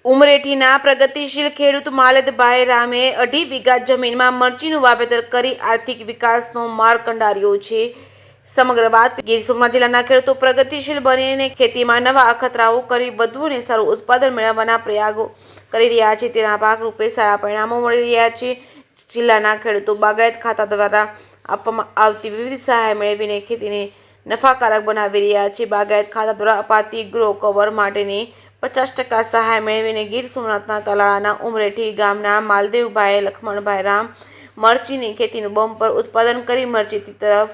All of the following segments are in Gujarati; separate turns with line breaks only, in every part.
ઉમરેઠીના પ્રગતિશીલ ખેડૂત માલદભાઈ રામે 2.5 વીઘા જમીનમાં મરચીનું વાવેતર કરી આર્થિક વિકાસનો માર્ગ કંડાર્યો છે. સમગ્ર વાત ગીર સોમનાથ જિલ્લાના ખેડૂતો પ્રગતિશીલ બનીને ખેતીમાં નવા અખતરાઓ કરી વધુ અને સારું ઉત્પાદન મેળવવાના પ્રયાસો કરી રહ્યા છે. તેના ભાગરૂપે સારા પરિણામો મળી રહ્યા છે. જિલ્લાના ખેડૂતો બાગાયત ખાતા દ્વારા આપવામાં આવતી વિવિધ સહાય મેળવીને ખેતીને નફાકારક બનાવી રહ્યા છે. બાગાયત ખાતા દ્વારા અપાતી ગ્રો કવર માટેની 50% સહાય મેળવીને ગીર સોમનાથના તાલાળાના ઉમરેઠી ગામના માલદેવભાઈ લખમણભાઈ રામ મરચીની ખેતીનું બમ્પર ઉત્પાદન કરી મરચી તરફ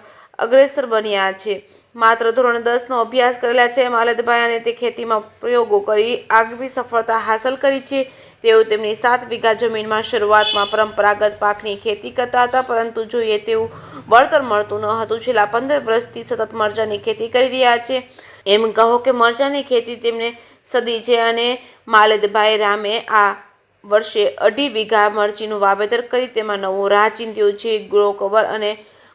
અગ્રેસર બન્યા છે. માત્ર ધોરણ 10નો અભ્યાસ કરેલા છે માલદભાઈ અને તે ખેતીમાં પ્રયોગો કરી આગવી સફળતા હાંસલ કરી છે. તેઓ તેમની 7 વીઘા જમીનમાં શરૂઆતમાં પરંપરાગત પાકની ખેતી કરતા હતા, પરંતુ જોઈએ તેવું વળતર મળતું ન હતું. છેલ્લા 15 વર્ષથી સતત મરચાની ખેતી કરી રહ્યા છે. એમ કહો કે મરચાની ખેતી તેમને સદી છે અને માલદભાઈ રામે આ વર્ષે 2.5 વીઘા મરચીનું વાવેતર કરી તેમાં નવો રાહ ચીંધ્યો છે. ગ્રો કવર અને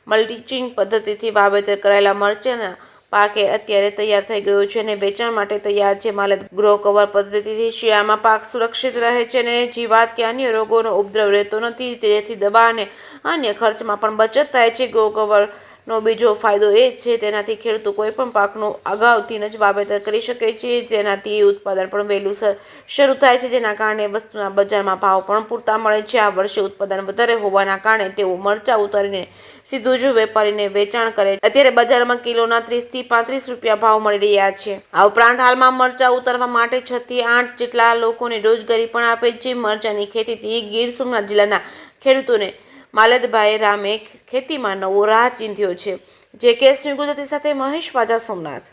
મલ્ટીચિંગ પદ્ધતિથી વાવેતર કરાયેલા મરચાના પાક અત્યારે તૈયાર થઈ ગયો છે અને વેચાણ માટે તૈયાર છે. ગ્રો કવર પદ્ધતિથી શિયાળામાં પાક સુરક્ષિત રહે છે અને જીવાત કે અન્ય રોગોનો ઉપદ્રવ રહેતો નથી, જેથી દવા અને અન્ય ખર્ચમાં પણ બચત થાય છે. ગ્રો કવરનો બીજો ફાયદો એ છે તેનાથી ખેડૂતો કોઈપણ પાકનું અગાઉથી જ વાવેતર કરી શકે છે, જેનાથી ઉત્પાદન પણ વહેલું શરૂ થાય છે, જેના કારણે વસ્તુના બજારમાં ભાવ પણ પૂરતા મળે છે. આ વર્ષે ઉત્પાદન વધારે હોવાના કારણે તેઓ મરચાં ઉતારીને સીધું જ વેપારીને વેચાણ કરે છે. અત્યારે બજારમાં કિલોના 30 થી 35 રૂપિયા ભાવ મળી રહ્યા છે. આ ઉપરાંત હાલમાં મરચાં ઉતારવા માટે 6 થી 8 જેટલા લોકોને રોજગારી પણ આપે છે. મરચાની ખેતીથી ગીર સોમનાથ જિલ્લાના ખેડૂતોને માલદભાઈ રામે ખેતીમાં નવો રાહ ચીંધ્યો છે. જે કેસ ગુજરાતી સાથે મહેશ વાજા, સોમનાથ.